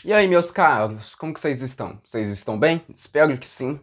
E aí, meus caros, como que vocês estão? Vocês estão bem? Espero que sim.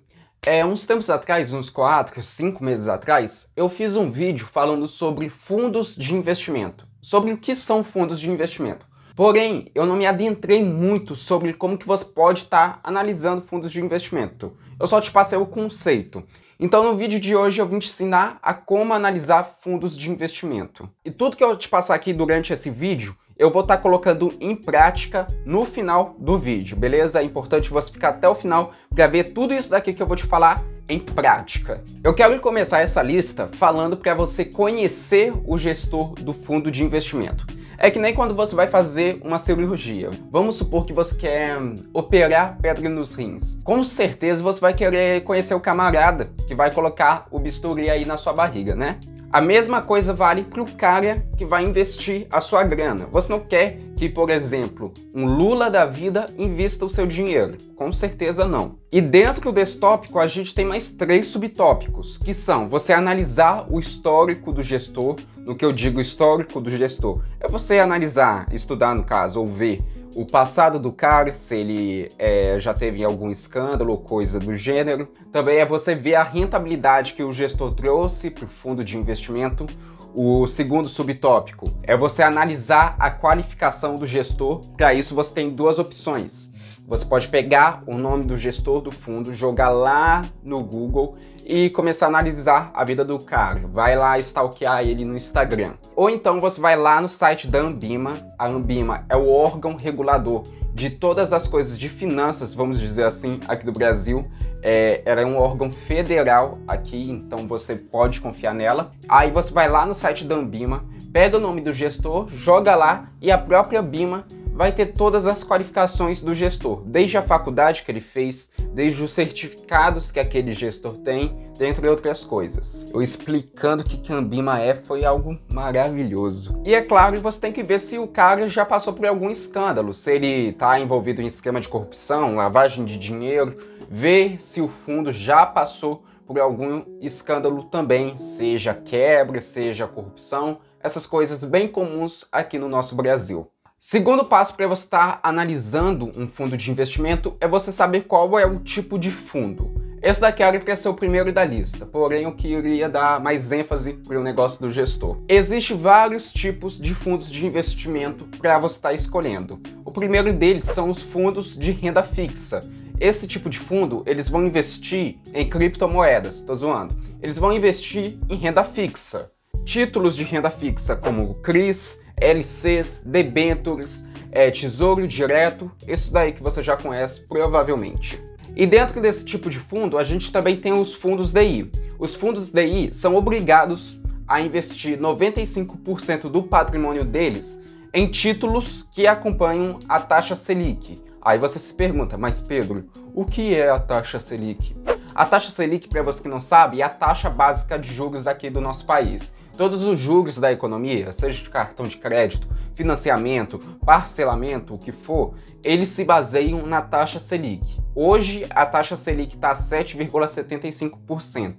Uns tempos atrás, uns 4, 5 meses atrás, eu fiz um vídeo falando sobre fundos de investimento, sobre o que são fundos de investimento. Porém, eu não me adentrei muito sobre como que você pode estar analisando fundos de investimento. Eu só te passei o conceito. Então, no vídeo de hoje, eu vim te ensinar a como analisar fundos de investimento. E tudo que eu te passar aqui durante esse vídeo, eu vou estar colocando em prática no final do vídeo, beleza? É importante você ficar até o final para ver tudo isso daqui que eu vou te falar em prática. Eu quero começar essa lista falando para você conhecer o gestor do fundo de investimento. É que nem quando você vai fazer uma cirurgia. Vamos supor que você quer operar pedra nos rins. Com certeza você vai querer conhecer o camarada que vai colocar o bisturi aí na sua barriga, né? A mesma coisa vale para o cara que vai investir a sua grana. Você não quer que, por exemplo, um Lula da vida invista o seu dinheiro? Com certeza não. E dentro desse tópico a gente tem mais 3 subtópicos, que são você analisar o histórico do gestor. No que eu digo histórico do gestor, é você analisar, estudar no caso, ou ver o passado do cara, se ele já teve algum escândalo ou coisa do gênero. Também é você ver a rentabilidade que o gestor trouxe para o fundo de investimento. O segundo subtópico é você analisar a qualificação do gestor. Para isso você tem 2 opções. Você pode pegar o nome do gestor do fundo, jogar lá no Google e começar a analisar a vida do cara. Vai lá stalkear ele no Instagram. Ou então você vai lá no site da Anbima. A Anbima é o órgão regulador de todas as coisas de finanças, vamos dizer assim, aqui do Brasil. Ela é um órgão federal aqui, então você pode confiar nela. Aí você vai lá no site da Anbima, pega o nome do gestor, joga lá e a própria Anbima vai ter todas as qualificações do gestor, desde a faculdade que ele fez, desde os certificados que aquele gestor tem, dentre outras coisas. Eu explicando o que a Anbima foi algo maravilhoso. E é claro, você tem que ver se o cara já passou por algum escândalo, se ele está envolvido em esquema de corrupção, lavagem de dinheiro, ver se o fundo já passou por algum escândalo também, seja quebra, seja corrupção, essas coisas bem comuns aqui no nosso Brasil. Segundo passo para você estar analisando um fundo de investimento é você saber qual é o tipo de fundo. Esse daqui era para ser o primeiro da lista, porém eu queria dar mais ênfase para o negócio do gestor. Existem vários tipos de fundos de investimento para você estar escolhendo. O primeiro deles são os fundos de renda fixa. Esse tipo de fundo, eles vão investir em criptomoedas, tô zoando. Eles vão investir em renda fixa. Títulos de renda fixa como CRIs, LCs, debêntures, tesouro direto, esses daí que você já conhece provavelmente. E dentro desse tipo de fundo, a gente também tem os fundos DI. Os fundos DI são obrigados a investir 95% do patrimônio deles em títulos que acompanham a taxa Selic. Aí você se pergunta, mas Pedro, o que é a taxa Selic? A taxa Selic, para você que não sabe, é a taxa básica de juros aqui do nosso país. Todos os juros da economia, seja de cartão de crédito, financiamento, parcelamento, o que for, eles se baseiam na taxa Selic. Hoje, a taxa Selic está a 7,75%.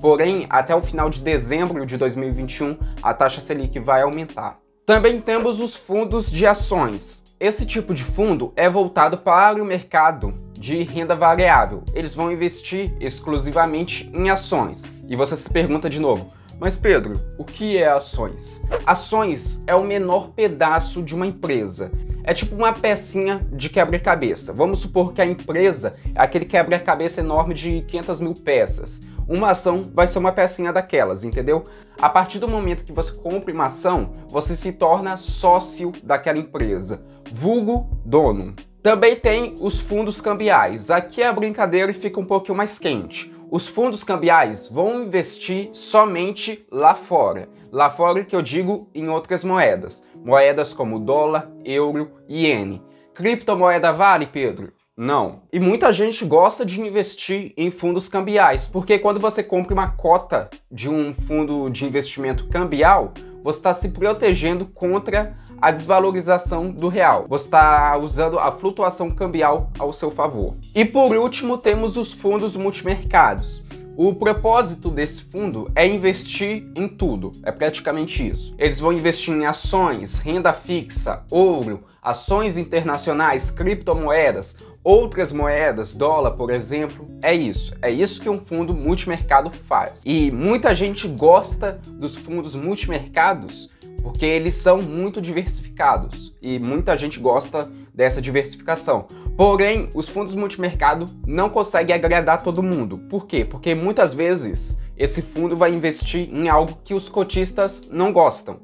Porém, até o final de dezembro de 2021, a taxa Selic vai aumentar. Também temos os fundos de ações. Esse tipo de fundo é voltado para o mercado de renda variável. Eles vão investir exclusivamente em ações. E você se pergunta de novo, mas Pedro, o que é ações? Ações é o menor pedaço de uma empresa. É tipo uma pecinha de quebra-cabeça. Vamos supor que a empresa é aquele quebra-cabeça enorme de 500 mil peças. Uma ação vai ser uma pecinha daquelas, entendeu? A partir do momento que você compra uma ação, você se torna sócio daquela empresa, vulgo dono. Também tem os fundos cambiais. Aqui a brincadeira fica um pouquinho mais quente. Os fundos cambiais vão investir somente lá fora. Lá fora que eu digo em outras moedas. Moedas como dólar, euro e iene. Criptomoeda vale, Pedro? Não. E muita gente gosta de investir em fundos cambiais, porque quando você compra uma cota de um fundo de investimento cambial, você está se protegendo contra a desvalorização do real. Você está usando a flutuação cambial ao seu favor. E por último, temos os fundos multimercados. O propósito desse fundo é investir em tudo, é praticamente isso. Eles vão investir em ações, renda fixa, ouro, ações internacionais, criptomoedas, outras moedas, dólar, por exemplo. É isso que um fundo multimercado faz. E muita gente gosta dos fundos multimercados porque eles são muito diversificados e muita gente gosta dessa diversificação. Porém, os fundos multimercado não conseguem agradar todo mundo. Por quê? Porque muitas vezes esse fundo vai investir em algo que os cotistas não gostam.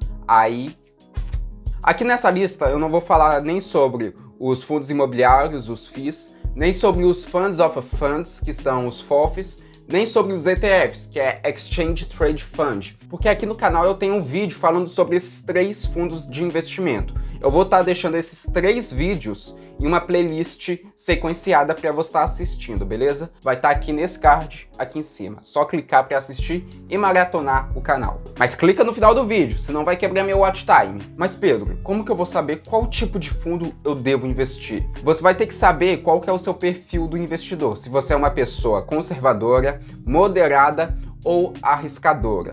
Aqui nessa lista eu não vou falar nem sobre os fundos imobiliários, os FIIs, nem sobre os Funds of Funds, que são os FOFs, nem sobre os ETFs, que é Exchange Trade Fund, porque aqui no canal eu tenho um vídeo falando sobre esses 3 fundos de investimento. Eu vou estar deixando esses 3 vídeos em uma playlist sequenciada para você estar assistindo, beleza? Vai estar aqui nesse card, aqui em cima. Só clicar para assistir e maratonar o canal. Mas clica no final do vídeo, senão vai quebrar meu watch time. Mas Pedro, como que eu vou saber qual tipo de fundo eu devo investir? Você vai ter que saber qual que é o seu perfil do investidor. Se você é uma pessoa conservadora, moderada ou arriscadora,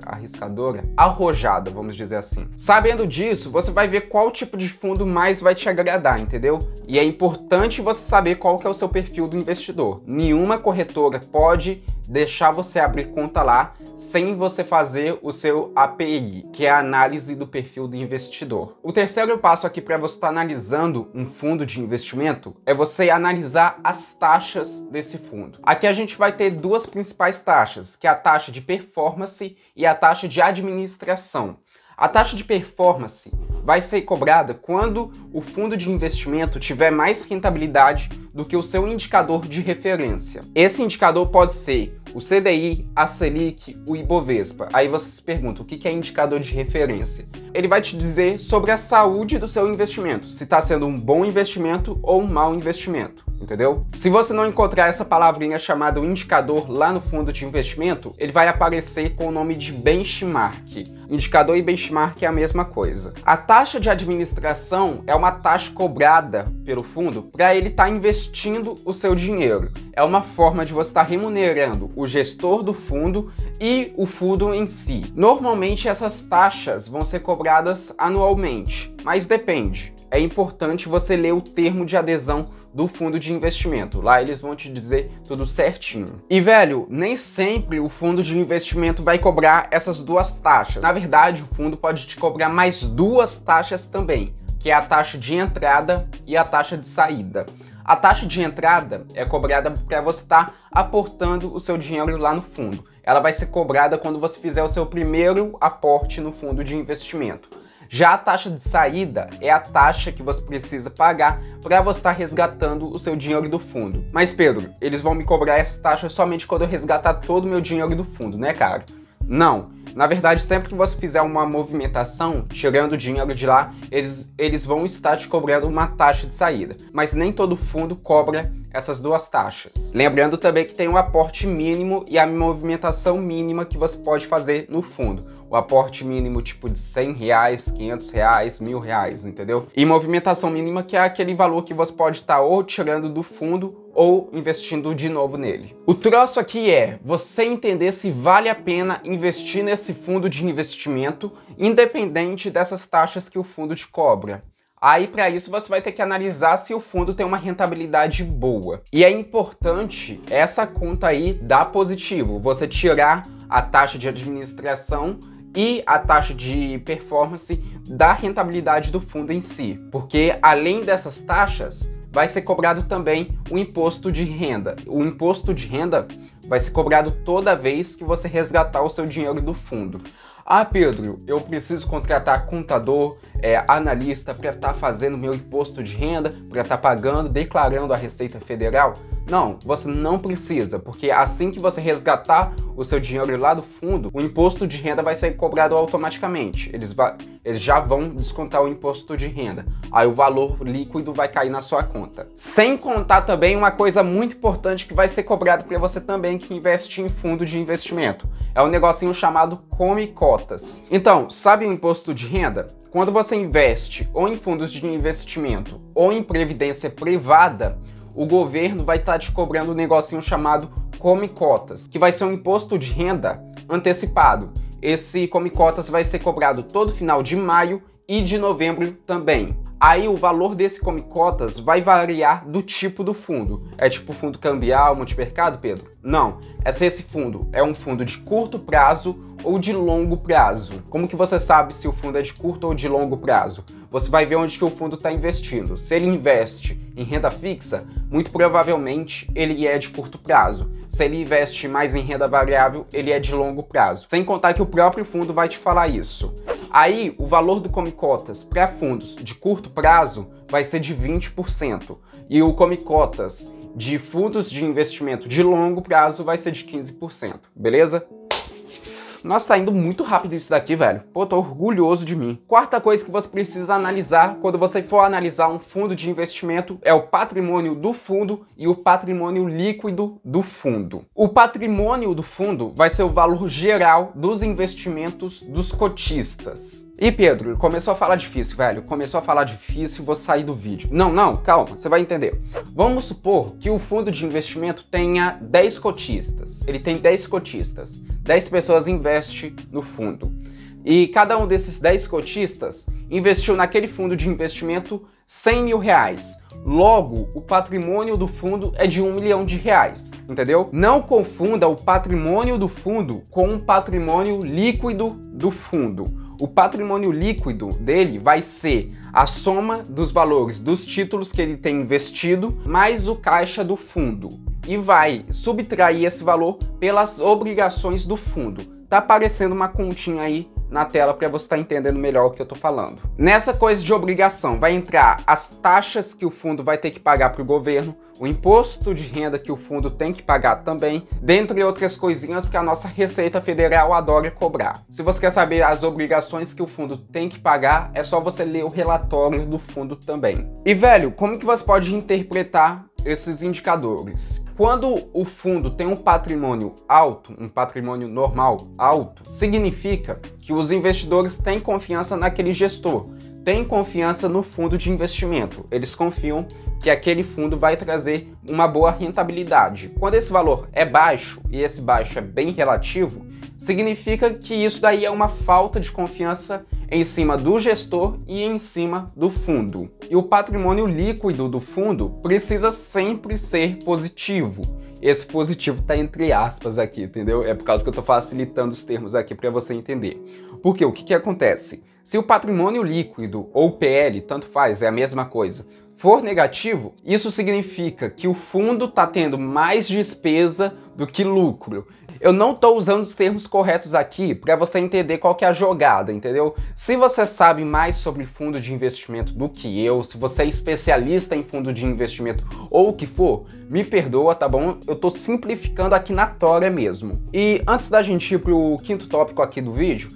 arrojada, vamos dizer assim. Sabendo disso, você vai ver qual tipo de fundo mais vai te agradar, entendeu? E é importante você saber qual que é o seu perfil do investidor. Nenhuma corretora pode deixar você abrir conta lá sem você fazer o seu API, que é a análise do perfil do investidor. O terceiro passo aqui para você estar analisando um fundo de investimento é você analisar as taxas desse fundo. Aqui a gente vai ter 2 principais taxas, que é a taxa de performance e a taxa de administração. A taxa de performance vai ser cobrada quando o fundo de investimento tiver mais rentabilidade do que o seu indicador de referência. Esse indicador pode ser o CDI, a Selic, o Ibovespa. Aí você se pergunta, o que é indicador de referência? Ele vai te dizer sobre a saúde do seu investimento, se está sendo um bom investimento ou um mau investimento. Entendeu? Se você não encontrar essa palavrinha chamada indicador lá no fundo de investimento, ele vai aparecer com o nome de benchmark. Indicador e benchmark é a mesma coisa. A taxa de administração é uma taxa cobrada pelo fundo para ele estar investindo o seu dinheiro. É uma forma de você estar remunerando o gestor do fundo e o fundo em si. Normalmente essas taxas vão ser cobradas anualmente, mas depende. É importante você ler o termo de adesão do fundo de investimento. Lá eles vão te dizer tudo certinho. E velho, nem sempre o fundo de investimento vai cobrar essas 2 taxas. Na verdade, o fundo pode te cobrar mais 2 taxas também, que é a taxa de entrada e a taxa de saída. A taxa de entrada é cobrada para você estar aportando o seu dinheiro lá no fundo. Ela vai ser cobrada quando você fizer o seu primeiro aporte no fundo de investimento. Já a taxa de saída é a taxa que você precisa pagar para você estar resgatando o seu dinheiro do fundo. Mas Pedro, eles vão me cobrar essa taxa somente quando eu resgatar todo o meu dinheiro do fundo, né, cara? Não. Na verdade, sempre que você fizer uma movimentação, tirando o dinheiro de lá, eles vão estar te cobrando uma taxa de saída. Mas nem todo fundo cobra essas 2 taxas. Lembrando também que tem o aporte mínimo e a movimentação mínima que você pode fazer no fundo. O aporte mínimo tipo de R$100, R$500, R$1.000, entendeu? E movimentação mínima que é aquele valor que você pode estar ou tirando do fundo ou investindo de novo nele. O troço aqui é você entender se vale a pena investir nesse fundo de investimento, independente dessas taxas que o fundo te cobra. Aí, para isso, você vai ter que analisar se o fundo tem uma rentabilidade boa. E é importante essa conta aí dar positivo, você tirar a taxa de administração e a taxa de performance da rentabilidade do fundo em si. Porque, além dessas taxas, vai ser cobrado também o imposto de renda. O imposto de renda vai ser cobrado toda vez que você resgatar o seu dinheiro do fundo. Ah, Pedro, eu preciso contratar contador, analista para estar fazendo meu imposto de renda, para estar pagando, declarando a Receita Federal? Não, você não precisa, porque assim que você resgatar o seu dinheiro lá do fundo, o imposto de renda vai ser cobrado automaticamente. Eles já vão descontar o imposto de renda. Aí o valor líquido vai cair na sua conta. Sem contar também uma coisa muito importante que vai ser cobrado para você também que investe em fundo de investimento. É um negocinho chamado Come Cotas. Então, sabe o imposto de renda? Quando você investe ou em fundos de investimento ou em previdência privada, o governo vai estar te cobrando um negocinho chamado Come Cotas, que vai ser um imposto de renda antecipado. Esse Come Cotas vai ser cobrado todo final de maio e de novembro também. Aí o valor desse Come Cotas vai variar do tipo do fundo. É tipo fundo cambial, multimercado, Pedro? Não. Se esse fundo é um fundo de curto prazo ou de longo prazo. Como que você sabe se o fundo é de curto ou de longo prazo? Você vai ver onde que o fundo está investindo. Se ele investe em renda fixa, muito provavelmente ele é de curto prazo. Se ele investe mais em renda variável, ele é de longo prazo. Sem contar que o próprio fundo vai te falar isso. Aí, o valor do Come Cotas para fundos de curto prazo vai ser de 20%. E o Come Cotas de fundos de investimento de longo prazo vai ser de 15%. Beleza? Nossa, tá indo muito rápido isso daqui, velho. Pô, tô orgulhoso de mim. Quarta coisa que você precisa analisar quando você for analisar um fundo de investimento é o patrimônio do fundo e o patrimônio líquido do fundo. O patrimônio do fundo vai ser o valor geral dos investimentos dos cotistas. E Pedro, começou a falar difícil, velho. Começou a falar difícil, vou sair do vídeo. Não, calma, você vai entender. Vamos supor que o fundo de investimento tenha 10 cotistas. Ele tem 10 cotistas. 10 pessoas investem no fundo. E cada um desses 10 cotistas investiu naquele fundo de investimento 100 mil reais. Logo, o patrimônio do fundo é de 1 milhão de reais, entendeu? Não confunda o patrimônio do fundo com o patrimônio líquido do fundo. O patrimônio líquido dele vai ser a soma dos valores dos títulos que ele tem investido mais o caixa do fundo. E vai subtrair esse valor pelas obrigações do fundo. Tá aparecendo uma continha aí na tela para você estar entendendo melhor o que eu tô falando. Nessa coisa de obrigação vai entrar as taxas que o fundo vai ter que pagar para o governo, o imposto de renda que o fundo tem que pagar também, dentre outras coisinhas que a nossa Receita Federal adora cobrar. Se você quer saber as obrigações que o fundo tem que pagar, é só você ler o relatório do fundo também. E velho, como que você pode interpretar esses indicadores? Quando o fundo tem um patrimônio alto, um patrimônio normal alto, significa que os investidores têm confiança naquele gestor, têm confiança no fundo de investimento. Eles confiam que aquele fundo vai trazer uma boa rentabilidade. Quando esse valor é baixo, e esse baixo é bem relativo, significa que isso daí é uma falta de confiança em cima do gestor e em cima do fundo. E o patrimônio líquido do fundo precisa sempre ser positivo. Esse positivo tá entre aspas aqui, entendeu? É por causa que eu tô facilitando os termos aqui para você entender. Porque o que acontece? Se o patrimônio líquido ou PL, tanto faz, é a mesma coisa, for negativo, isso significa que o fundo está tendo mais despesa do que lucro. Eu não estou usando os termos corretos aqui para você entender qual que é a jogada, entendeu? Se você sabe mais sobre fundo de investimento do que eu, se você é especialista em fundo de investimento ou o que for, me perdoa, tá bom? Eu estou simplificando aqui na tora mesmo. E antes da gente ir pro quinto tópico aqui do vídeo,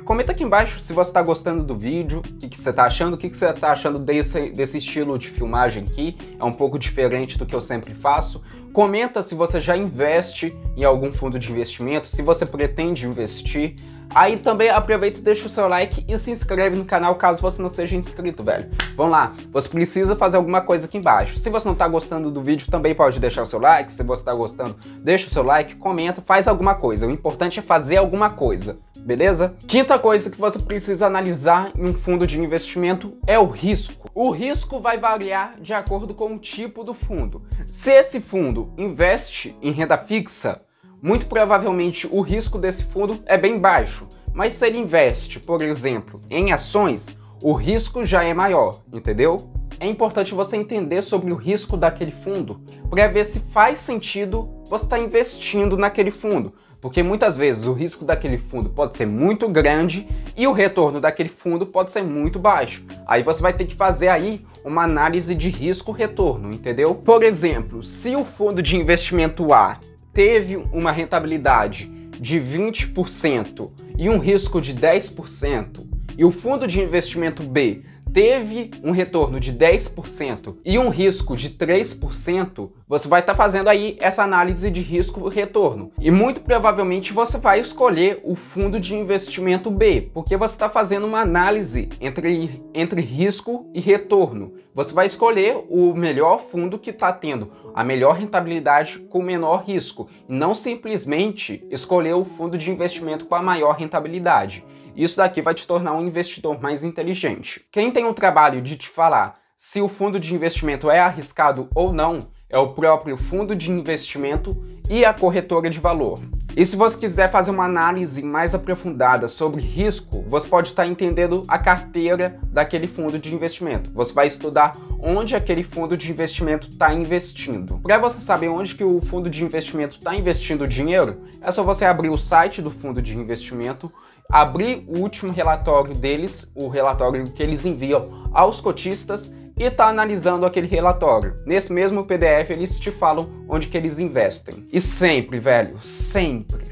comenta aqui embaixo se você está gostando do vídeo, o que você está achando, o que você está achando desse estilo de filmagem aqui, é um pouco diferente do que eu sempre faço. Comenta se você já investe em algum fundo de investimento, se você pretende investir. Aí também aproveita e deixa o seu like e se inscreve no canal caso você não seja inscrito, velho. Vamos lá, você precisa fazer alguma coisa aqui embaixo. Se você não tá gostando do vídeo, também pode deixar o seu like. Se você tá gostando, deixa o seu like, comenta, faz alguma coisa. O importante é fazer alguma coisa, beleza? Quinta coisa que você precisa analisar em um fundo de investimento é o risco. O risco vai variar de acordo com o tipo do fundo. Se esse fundo investe em renda fixa, muito provavelmente o risco desse fundo é bem baixo, mas se ele investe, por exemplo, em ações, o risco já é maior, entendeu? É importante você entender sobre o risco daquele fundo para ver se faz sentido você estar investindo naquele fundo, porque muitas vezes o risco daquele fundo pode ser muito grande e o retorno daquele fundo pode ser muito baixo. Aí você vai ter que fazer aí uma análise de risco-retorno, entendeu? Por exemplo, se o fundo de investimento A teve uma rentabilidade de 20% e um risco de 10%, e o fundo de investimento B teve um retorno de 10% e um risco de 3%, você vai estar fazendo aí essa análise de risco-retorno. E muito provavelmente você vai escolher o fundo de investimento B, porque você está fazendo uma análise entre risco e retorno. Você vai escolher o melhor fundo que está tendo a melhor rentabilidade com o menor risco, e não simplesmente escolher o fundo de investimento com a maior rentabilidade. Isso daqui vai te tornar um investidor mais inteligente. Quem tem o trabalho de te falar se o fundo de investimento é arriscado ou não é o próprio fundo de investimento e a corretora de valor. E se você quiser fazer uma análise mais aprofundada sobre risco, você pode estar entendendo a carteira daquele fundo de investimento. Você vai estudar onde aquele fundo de investimento está investindo. Para você saber onde que o fundo de investimento está investindo o dinheiro, é só você abrir o site do fundo de investimento, abrir o último relatório deles, o relatório que eles enviam aos cotistas, e tá analisando aquele relatório. Nesse mesmo PDF eles te falam onde que eles investem. E sempre, velho, sempre,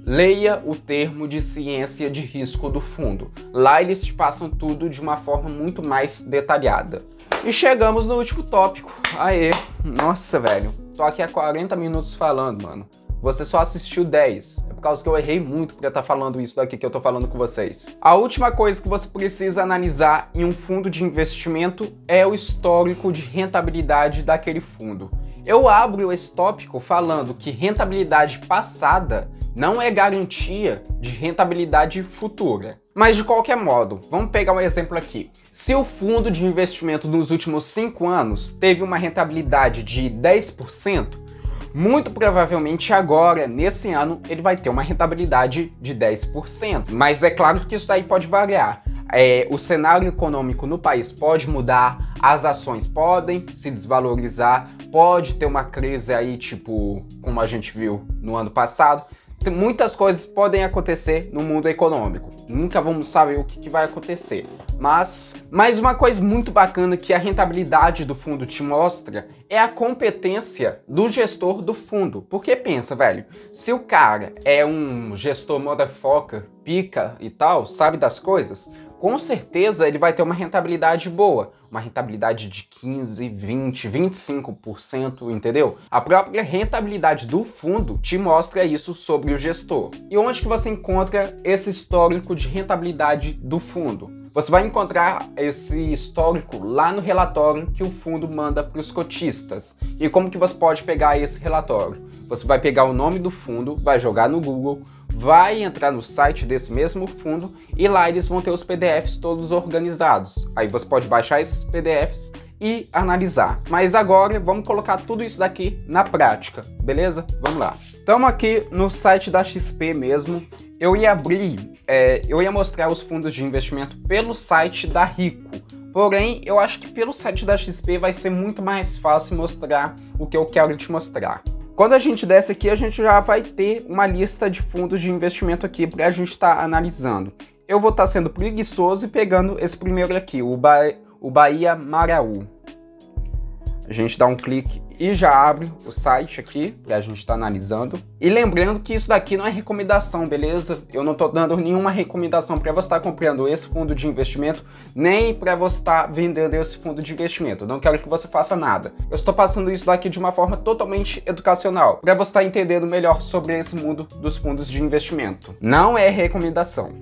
leia o termo de ciência de risco do fundo. Lá eles te passam tudo de uma forma muito mais detalhada. E chegamos no último tópico. Aê, nossa, velho, tô aqui há 40 minutos falando, mano. Você só assistiu 10. É por causa que eu errei muito pra estar falando isso daqui que eu tô falando com vocês. A última coisa que você precisa analisar em um fundo de investimento é o histórico de rentabilidade daquele fundo. Eu abro esse tópico falando que rentabilidade passada não é garantia de rentabilidade futura. Mas de qualquer modo, vamos pegar um exemplo aqui. Se o fundo de investimento nos últimos 5 anos teve uma rentabilidade de 10%, muito provavelmente agora, nesse ano, ele vai ter uma rentabilidade de 10%. Mas é claro que isso daí pode variar. O cenário econômico no país pode mudar, as ações podem se desvalorizar, pode ter uma crise aí, tipo, como a gente viu no ano passado. Muitas coisas podem acontecer no mundo econômico. Nunca vamos saber o que vai acontecer. Mas uma coisa muito bacana que a rentabilidade do fundo te mostra é a competência do gestor do fundo. Porque pensa, velho, se o cara é um gestor motherfucker, pica e tal, sabe das coisas, com certeza ele vai ter uma rentabilidade boa. Uma rentabilidade de 15, 20, 25%, entendeu? A própria rentabilidade do fundo te mostra isso sobre o gestor. E onde que você encontra esse histórico de rentabilidade do fundo? Você vai encontrar esse histórico lá no relatório que o fundo manda para os cotistas. E como que você pode pegar esse relatório? Você vai pegar o nome do fundo, vai jogar no Google, vai entrar no site desse mesmo fundo e lá eles vão ter os PDFs todos organizados. Aí você pode baixar esses PDFs e analisar. Mas agora vamos colocar tudo isso daqui na prática, beleza? Vamos lá. Estamos aqui no site da XP mesmo. Eu ia mostrar os fundos de investimento pelo site da Rico. Porém, eu acho que pelo site da XP vai ser muito mais fácil mostrar o que eu quero te mostrar. Quando a gente desce aqui, a gente já vai ter uma lista de fundos de investimento aqui para a gente estar analisando. Eu vou estar sendo preguiçoso e pegando esse primeiro aqui, o Bahia Maraú. A gente dá um clique e já abre o site aqui que a gente está analisando. E lembrando que isso daqui não é recomendação, beleza? Eu não estou dando nenhuma recomendação para você estar comprando esse fundo de investimento, nem para você estar vendendo esse fundo de investimento. Eu não quero que você faça nada. Eu estou passando isso daqui de uma forma totalmente educacional, para você estar entendendo melhor sobre esse mundo dos fundos de investimento. Não é recomendação.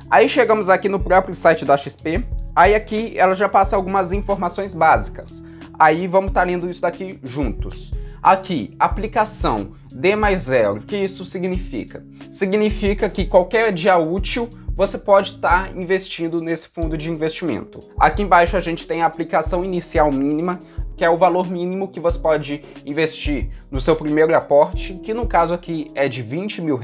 Aí chegamos aqui no próprio site da XP. Aí aqui ela já passa algumas informações básicas. Aí vamos estar lendo isso daqui juntos. Aqui, aplicação D+0, o que isso significa? Significa que qualquer dia útil você pode estar investindo nesse fundo de investimento. Aqui embaixo a gente tem a aplicação inicial mínima, que é o valor mínimo que você pode investir no seu primeiro aporte, que no caso aqui é de R$20 mil.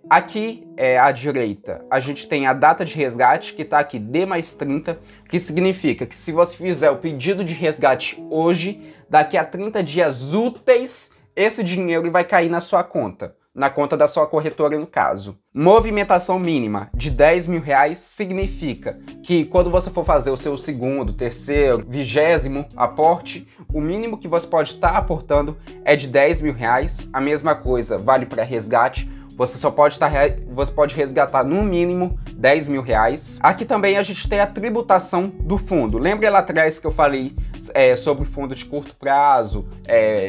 Aqui à direita a gente tem a data de resgate, que está aqui D+30, que significa que se você fizer o pedido de resgate hoje, daqui a 30 dias úteis, esse dinheiro vai cair na sua conta. Na conta da sua corretora, no caso. Movimentação mínima de R$10 mil significa que quando você for fazer o seu segundo, terceiro, 20º aporte, o mínimo que você pode estar aportando é de R$10 mil. A mesma coisa vale para resgate. Você pode resgatar no mínimo R$10 mil. Aqui também a gente tem a tributação do fundo. Lembra lá atrás que eu falei sobre fundo de curto prazo,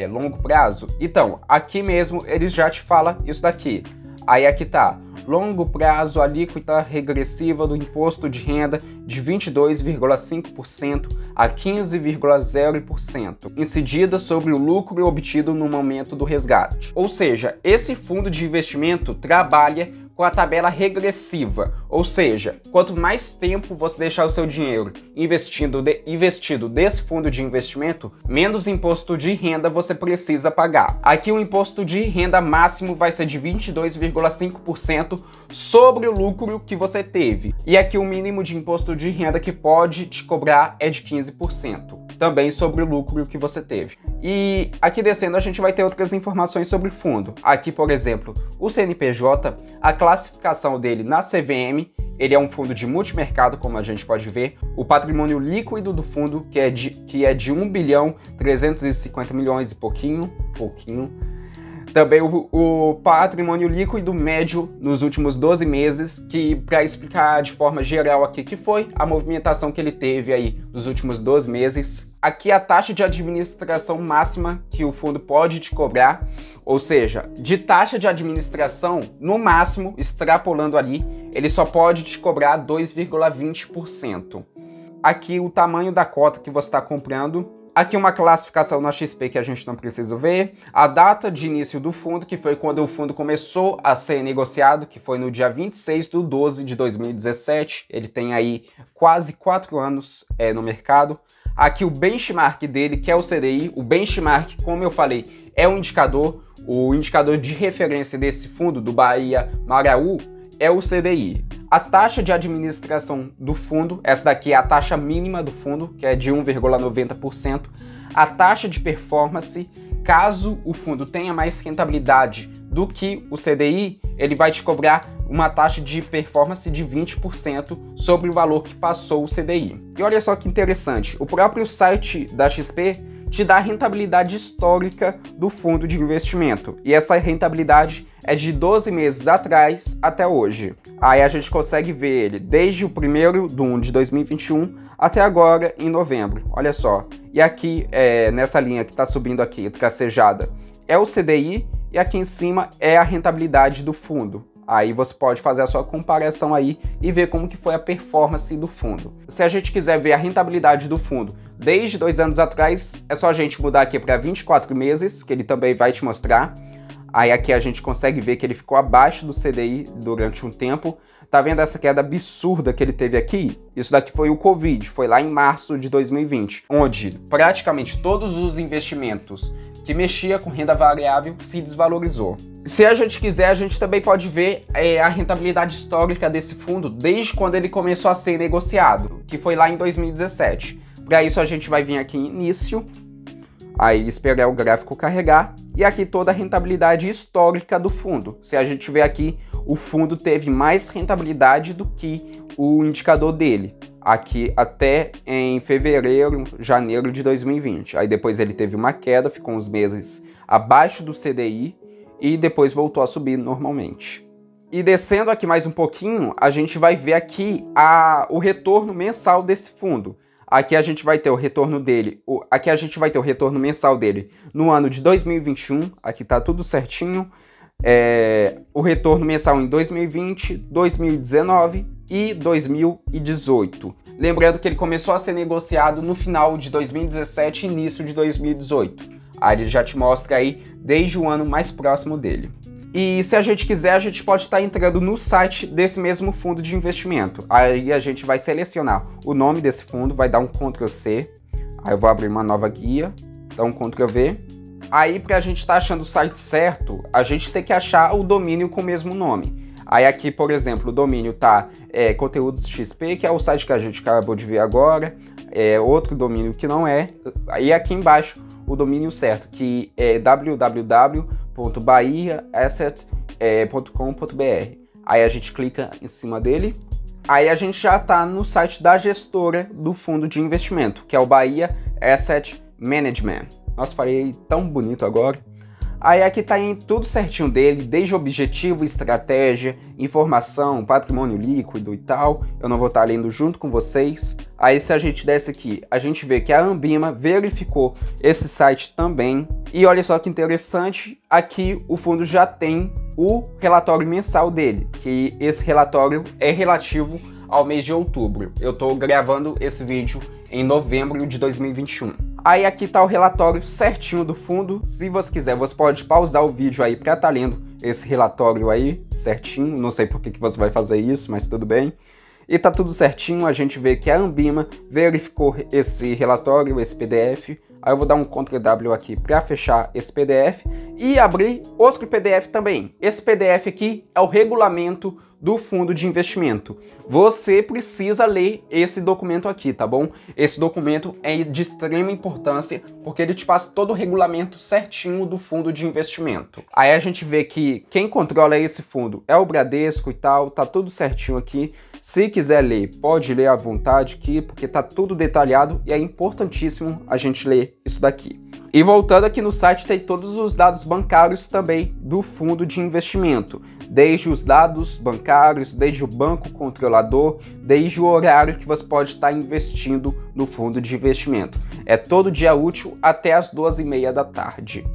longo prazo? Então, aqui mesmo eles já te falam isso daqui. Aí aqui tá, longo prazo, alíquota regressiva do imposto de renda de 22,5% a 15,0%, incidida sobre o lucro obtido no momento do resgate. Ou seja, esse fundo de investimento trabalha com a tabela regressiva, ou seja, quanto mais tempo você deixar o seu dinheiro investido desse fundo de investimento, menos imposto de renda você precisa pagar. Aqui o imposto de renda máximo vai ser de 22,5% sobre o lucro que você teve. E aqui o mínimo de imposto de renda que pode te cobrar é de 15%, também sobre o lucro que você teve. E aqui descendo a gente vai ter outras informações sobre o fundo. Aqui, por exemplo, o CNPJ, a classificação dele na CVM, ele é um fundo de multimercado, como a gente pode ver. O patrimônio líquido do fundo, que é de 1 bilhão 350 milhões e pouquinho. Também o patrimônio líquido médio nos últimos 12 meses, que para explicar de forma geral aqui, que foi a movimentação que ele teve aí nos últimos 12 meses. Aqui a taxa de administração máxima que o fundo pode te cobrar, ou seja, de taxa de administração, no máximo, extrapolando ali, ele só pode te cobrar 2,20%. Aqui o tamanho da cota que você está comprando. Aqui uma classificação na XP que a gente não precisa ver. A data de início do fundo, que foi quando o fundo começou a ser negociado, que foi no dia 26/12/2017. Ele tem aí quase 4 anos no mercado. Aqui o benchmark dele, que é o CDI. O benchmark, como eu falei, é um indicador. O indicador de referência desse fundo, do Bahia Maraú, é o CDI. A taxa de administração do fundo, essa daqui é a taxa mínima do fundo, que é de 1,90%. A taxa de performance, caso o fundo tenha mais rentabilidade do que o CDI, ele vai te cobrar uma taxa de performance de 20% sobre o valor que passou o CDI. E olha só que interessante, o próprio site da XP te dá a rentabilidade histórica do fundo de investimento. E essa rentabilidade é de 12 meses atrás até hoje. Aí a gente consegue ver ele desde o 1º de 2021 até agora em novembro. Olha só. E aqui, nessa linha que está subindo aqui, tracejada, é o CDI e aqui em cima é a rentabilidade do fundo. Aí você pode fazer a sua comparação aí e ver como que foi a performance do fundo. Se a gente quiser ver a rentabilidade do fundo desde 2 anos atrás, é só a gente mudar aqui para 24 meses, que ele também vai te mostrar. Aí aqui a gente consegue ver que ele ficou abaixo do CDI durante um tempo. Tá vendo essa queda absurda que ele teve aqui? Isso daqui foi o Covid, foi lá em março de 2020, onde praticamente todos os investimentos que mexia com renda variável se desvalorizou. Se a gente quiser, a gente também pode ver a rentabilidade histórica desse fundo desde quando ele começou a ser negociado, que foi lá em 2017. Para isso a gente vai vir aqui em início, aí esperar o gráfico carregar, e aqui toda a rentabilidade histórica do fundo. Se a gente ver aqui, o fundo teve mais rentabilidade do que o indicador dele, aqui até em fevereiro, janeiro de 2020. Aí depois ele teve uma queda, ficou uns meses abaixo do CDI e depois voltou a subir normalmente. E descendo aqui mais um pouquinho, a gente vai ver aqui o retorno mensal desse fundo. Aqui a gente vai ter o retorno dele, aqui a gente vai ter o retorno mensal dele no ano de 2021, aqui tá tudo certinho. O retorno mensal em 2020, 2019 e 2018. Lembrando que ele começou a ser negociado no final de 2017 e início de 2018. Aí ele já te mostra aí desde o ano mais próximo dele. E se a gente quiser, a gente pode estar entrando no site desse mesmo fundo de investimento. Aí a gente vai selecionar o nome desse fundo, vai dar um Ctrl+C. Aí eu vou abrir uma nova guia, dar um Ctrl+V. Aí para a gente estar achando o site certo, a gente tem que achar o domínio com o mesmo nome. Aí aqui, por exemplo, o domínio tá Conteúdos XP, que é o site que a gente acabou de ver agora. Outro domínio que não é. Aí aqui embaixo o domínio certo, que é www.bahiaasset.com.br. Aí a gente clica em cima dele. Aí a gente já está no site da gestora do fundo de investimento, que é o Bahia Asset Management. Nossa, falei tão bonito agora. Aí aqui tá em tudo certinho dele, desde objetivo, estratégia, informação, patrimônio líquido e tal. Eu não vou estar lendo junto com vocês. Aí se a gente desce aqui, a gente vê que a Ambima verificou esse site também. E olha só que interessante, aqui o fundo já tem o relatório mensal dele, que esse relatório é relativo ao mês de outubro. Eu estou gravando esse vídeo em novembro de 2021. Aí aqui tá o relatório certinho do fundo. Se você quiser, você pode pausar o vídeo aí para estar lendo esse relatório aí certinho. Não sei por que você vai fazer isso, mas tudo bem. E tá tudo certinho, a gente vê que a Anbima verificou esse relatório, esse PDF. Aí eu vou dar um Ctrl W aqui para fechar esse PDF e abrir outro PDF também. Esse PDF aqui é o regulamento do fundo de investimento. Você precisa ler esse documento aqui, tá bom? Esse documento é de extrema importância porque ele te passa todo o regulamento certinho do fundo de investimento. Aí a gente vê que quem controla esse fundo é o Bradesco e tal, tá tudo certinho aqui. Se quiser ler, pode ler à vontade aqui, porque tá tudo detalhado e é importantíssimo a gente ler isso daqui. E voltando aqui no site, tem todos os dados bancários também do fundo de investimento, desde os dados bancários, desde o banco controlador, desde o horário que você pode estar investindo no fundo de investimento. É todo dia útil até as 2h30 da tarde.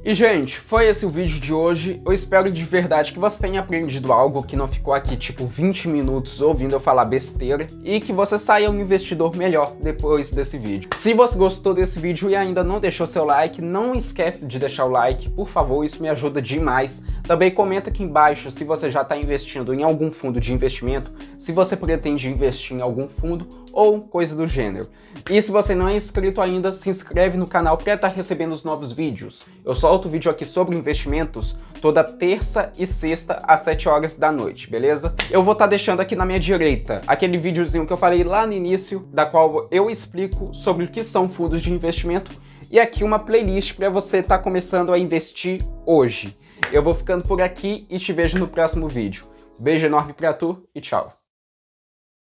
E, gente, foi esse o vídeo de hoje. Eu espero de verdade que você tenha aprendido algo, que não ficou aqui, tipo, 20 minutos ouvindo eu falar besteira e que você saia um investidor melhor depois desse vídeo. Se você gostou desse vídeo e ainda não deixou seu like, não esquece de deixar o like, por favor, isso me ajuda demais. Também comenta aqui embaixo se você já está investindo em algum fundo de investimento, se você pretende investir em algum fundo ou coisa do gênero. E se você não é inscrito ainda, se inscreve no canal para estar recebendo os novos vídeos. Eu solto vídeo aqui sobre investimentos toda terça e sexta às 7 horas da noite, beleza? Eu vou estar deixando aqui na minha direita aquele videozinho que eu falei lá no início, da qual eu explico sobre o que são fundos de investimento, e aqui uma playlist para você estar começando a investir hoje. Eu vou ficando por aqui e te vejo no próximo vídeo. Beijo enorme pra tu e tchau!